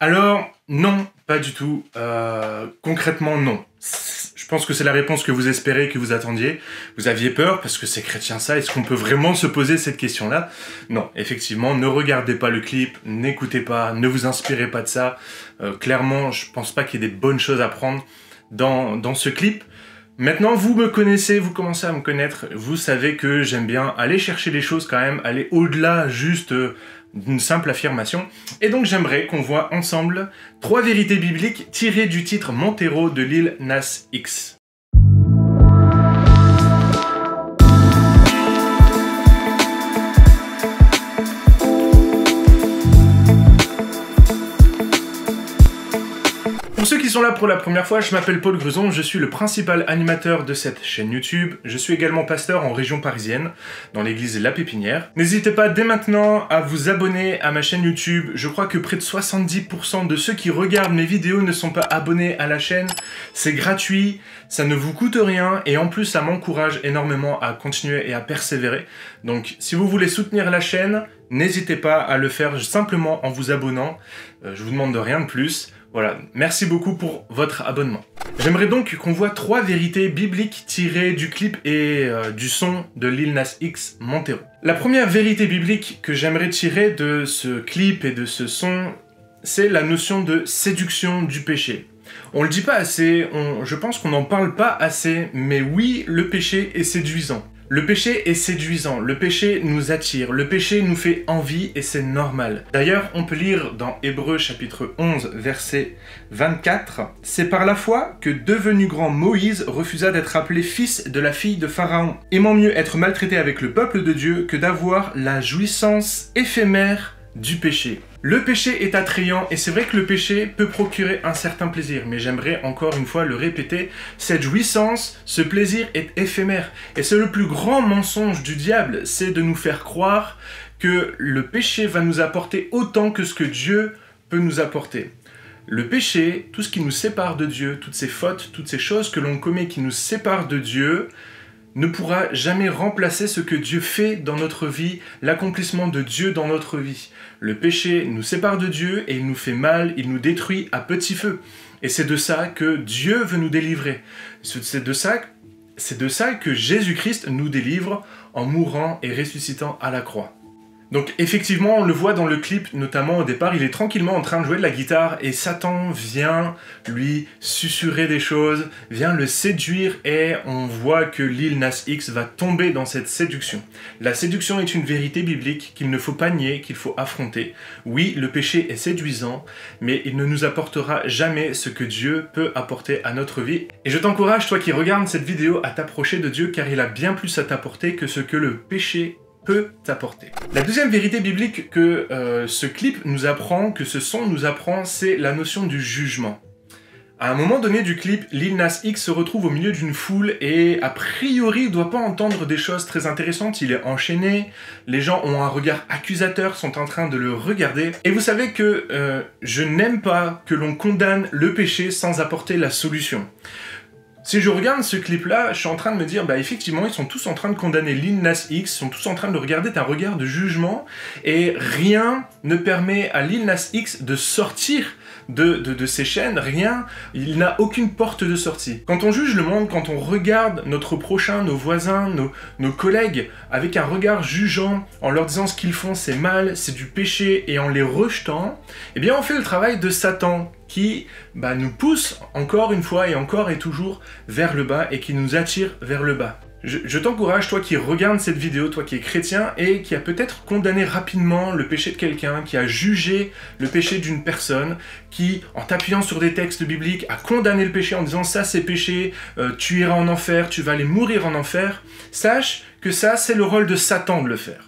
Alors, non, pas du tout. Concrètement, non. Je pense que c'est la réponse que vous espérez, que vous attendiez. Vous aviez peur parce que c'est chrétien ça. Est-ce qu'on peut vraiment se poser cette question-là? Non, effectivement, ne regardez pas le clip, n'écoutez pas, ne vous inspirez pas de ça. Clairement, je pense pas qu'il y ait des bonnes choses à prendre dans ce clip. Maintenant, vous me connaissez, vous commencez à me connaître, vous savez que j'aime bien aller chercher les choses quand même, aller au-delà juste d'une simple affirmation. Et donc j'aimerais qu'on voit ensemble 3 vérités bibliques tirées du titre Montero de Lil Nas X. Pour ceux qui sont là pour la première fois, je m'appelle Paul Gruson, je suis le principal animateur de cette chaîne YouTube. Je suis également pasteur en région parisienne, dans l'église La Pépinière. N'hésitez pas dès maintenant à vous abonner à ma chaîne YouTube. Je crois que près de 70% de ceux qui regardent mes vidéos ne sont pas abonnés à la chaîne. C'est gratuit, ça ne vous coûte rien et en plus ça m'encourage énormément à continuer et à persévérer. Donc si vous voulez soutenir la chaîne, n'hésitez pas à le faire simplement en vous abonnant. Je vous demande de rien de plus. Voilà, merci beaucoup pour votre abonnement. J'aimerais donc qu'on voit 3 vérités bibliques tirées du clip et du son de Lil Nas X Montero. La première vérité biblique que j'aimerais tirer de ce clip et de ce son, c'est la notion de séduction du péché. On le dit pas assez, je pense qu'on n'en parle pas assez, mais oui, le péché est séduisant. Le péché est séduisant, le péché nous attire, le péché nous fait envie et c'est normal. D'ailleurs, on peut lire dans Hébreux chapitre 11, verset 24, « C'est par la foi que devenu grand Moïse refusa d'être appelé fils de la fille de Pharaon, aimant mieux être maltraité avec le peuple de Dieu que d'avoir la jouissance éphémère du péché. » Le péché est attrayant et c'est vrai que le péché peut procurer un certain plaisir, mais j'aimerais encore une fois le répéter, cette jouissance, ce plaisir est éphémère. Et c'est le plus grand mensonge du diable, c'est de nous faire croire que le péché va nous apporter autant que ce que Dieu peut nous apporter. Le péché, tout ce qui nous sépare de Dieu, toutes ces fautes, toutes ces choses que l'on commet qui nous séparent de Dieu, ne pourra jamais remplacer ce que Dieu fait dans notre vie, l'accomplissement de Dieu dans notre vie. Le péché nous sépare de Dieu et il nous fait mal, il nous détruit à petit feu. Et c'est de ça que Dieu veut nous délivrer. C'est de ça que Jésus-Christ nous délivre en mourant et ressuscitant à la croix. Donc effectivement, on le voit dans le clip, notamment au départ, il est tranquillement en train de jouer de la guitare et Satan vient lui susurrer des choses, vient le séduire et on voit que Lil Nas X va tomber dans cette séduction. La séduction est une vérité biblique qu'il ne faut pas nier, qu'il faut affronter. Oui, le péché est séduisant, mais il ne nous apportera jamais ce que Dieu peut apporter à notre vie. Et je t'encourage, toi qui regardes cette vidéo, à t'approcher de Dieu car il a bien plus à t'apporter que ce que le péché peut t'apporter. La deuxième vérité biblique que ce clip nous apprend, que ce son nous apprend, c'est la notion du jugement. À un moment donné du clip, Lil Nas X se retrouve au milieu d'une foule et a priori il doit pas entendre des choses très intéressantes, il est enchaîné, les gens ont un regard accusateur, sont en train de le regarder. Et vous savez que je n'aime pas que l'on condamne le péché sans apporter la solution. Si je regarde ce clip-là, je suis en train de me dire, bah effectivement, ils sont tous en train de condamner Lil Nas X, ils sont tous en train de le regarder d'un regard de jugement, et rien ne permet à Lil Nas X de sortir de ses chaînes, rien, il n'a aucune porte de sortie. Quand on juge le monde, quand on regarde notre prochain, nos voisins, nos collègues, avec un regard jugeant, en leur disant ce qu'ils font c'est mal, c'est du péché, et en les rejetant, eh bien on fait le travail de Satan, qui nous pousse encore une fois et encore et toujours vers le bas et qui nous attire vers le bas. Je t'encourage, toi qui regardes cette vidéo, toi qui es chrétien et qui a peut-être condamné rapidement le péché de quelqu'un, qui a jugé le péché d'une personne, qui, en t'appuyant sur des textes bibliques, a condamné le péché en disant « ça c'est péché, tu iras en enfer, tu vas aller mourir en enfer », sache que ça c'est le rôle de Satan de le faire.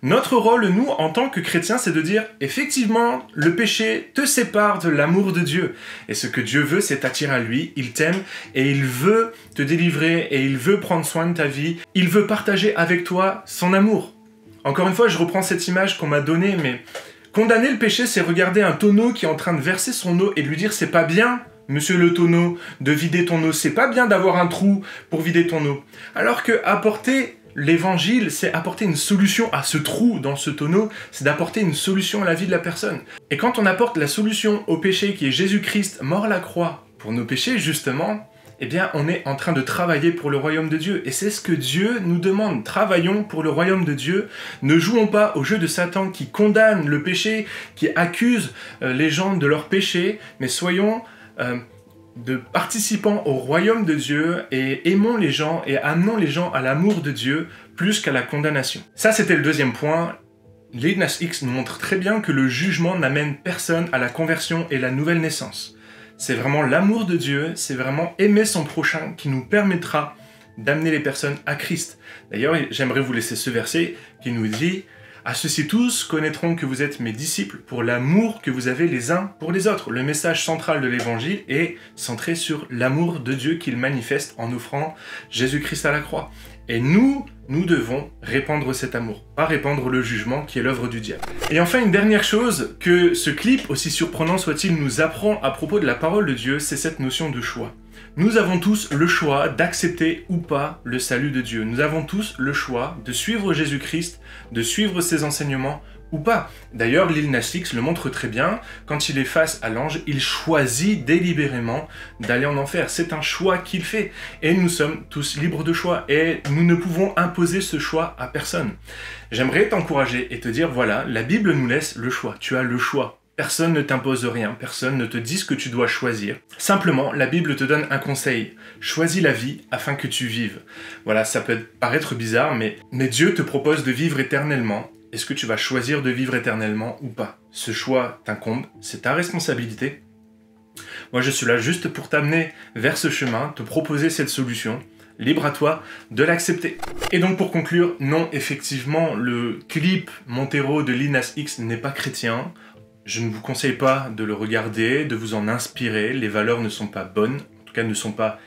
Notre rôle, nous, en tant que chrétiens, c'est de dire, effectivement, le péché te sépare de l'amour de Dieu. Et ce que Dieu veut, c'est t'attirer à lui, il t'aime, et il veut te délivrer, et il veut prendre soin de ta vie. Il veut partager avec toi son amour. Encore une fois, je reprends cette image qu'on m'a donnée, mais condamner le péché, c'est regarder un tonneau qui est en train de verser son eau et lui dire, c'est pas bien, monsieur le tonneau, de vider ton eau, c'est pas bien d'avoir un trou pour vider ton eau. Alors que apporter l'évangile, c'est apporter une solution à ce trou dans ce tonneau, c'est d'apporter une solution à la vie de la personne. Et quand on apporte la solution au péché qui est Jésus-Christ mort à la croix pour nos péchés, justement, eh bien, on est en train de travailler pour le royaume de Dieu. Et c'est ce que Dieu nous demande. Travaillons pour le royaume de Dieu. Ne jouons pas au jeu de Satan qui condamne le péché, qui accuse les gens de leur péché, mais soyons de participants au royaume de Dieu et aimons les gens et amenons les gens à l'amour de Dieu plus qu'à la condamnation. Ça, c'était le deuxième point. Lil Nas X nous montre très bien que le jugement n'amène personne à la conversion et la nouvelle naissance. C'est vraiment l'amour de Dieu, c'est vraiment aimer son prochain qui nous permettra d'amener les personnes à Christ. D'ailleurs, j'aimerais vous laisser ce verset qui nous dit « À ceux-ci tous connaîtront que vous êtes mes disciples pour l'amour que vous avez les uns pour les autres. » Le message central de l'évangile est centré sur l'amour de Dieu qu'il manifeste en offrant Jésus-Christ à la croix. Et nous devons répandre cet amour, pas répandre le jugement qui est l'œuvre du diable. Et enfin, une dernière chose que ce clip, aussi surprenant soit-il, nous apprend à propos de la parole de Dieu, c'est cette notion de choix. Nous avons tous le choix d'accepter ou pas le salut de Dieu. Nous avons tous le choix de suivre Jésus-Christ, de suivre ses enseignements ou pas. D'ailleurs, Lil Nas X le montre très bien, quand il est face à l'ange, il choisit délibérément d'aller en enfer. C'est un choix qu'il fait. Et nous sommes tous libres de choix. Et nous ne pouvons imposer ce choix à personne. J'aimerais t'encourager et te dire, voilà, la Bible nous laisse le choix. Tu as le choix. Personne ne t'impose rien, personne ne te dit ce que tu dois choisir. Simplement, la Bible te donne un conseil. Choisis la vie afin que tu vives. Voilà, ça peut paraître bizarre, mais Dieu te propose de vivre éternellement. Est-ce que tu vas choisir de vivre éternellement ou pas? Ce choix t'incombe, c'est ta responsabilité. Moi, je suis là juste pour t'amener vers ce chemin, te proposer cette solution. Libre à toi de l'accepter. Et donc pour conclure, non, effectivement, le clip Montero de Lil Nas X n'est pas chrétien. Je ne vous conseille pas de le regarder, de vous en inspirer. Les valeurs ne sont pas bonnes, en tout cas ne sont pas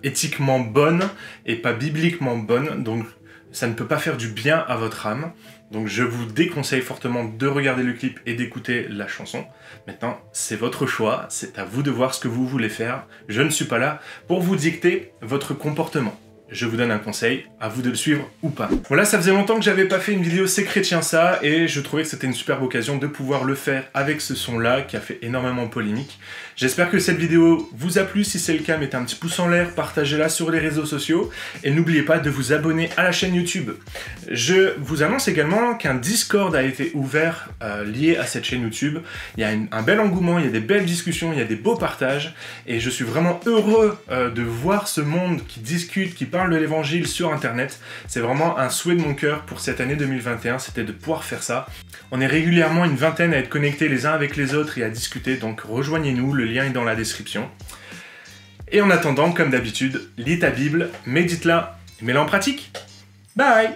éthiquement bonnes et pas bibliquement bonnes. Donc ça ne peut pas faire du bien à votre âme. Donc je vous déconseille fortement de regarder le clip et d'écouter la chanson. Maintenant, c'est votre choix, c'est à vous de voir ce que vous voulez faire. Je ne suis pas là pour vous dicter votre comportement. Je vous donne un conseil, à vous de le suivre ou pas. Voilà, ça faisait longtemps que j'avais pas fait une vidéo C'est chrétien ça, et je trouvais que c'était une superbe occasion de pouvoir le faire avec ce son-là, qui a fait énormément polémique. J'espère que cette vidéo vous a plu, si c'est le cas, mettez un petit pouce en l'air, partagez-la sur les réseaux sociaux, et n'oubliez pas de vous abonner à la chaîne YouTube. Je vous annonce également qu'un Discord a été ouvert lié à cette chaîne YouTube. Il y a un bel engouement, il y a des belles discussions, il y a des beaux partages, et je suis vraiment heureux de voir ce monde qui discute, qui parle de l'évangile sur internet. C'est vraiment un souhait de mon cœur pour cette année 2021, c'était de pouvoir faire ça. On est régulièrement une vingtaine à être connectés les uns avec les autres et à discuter, donc rejoignez-nous, le lien est dans la description. Et en attendant, comme d'habitude, lis ta Bible, médite-la, mets-la en pratique. Bye!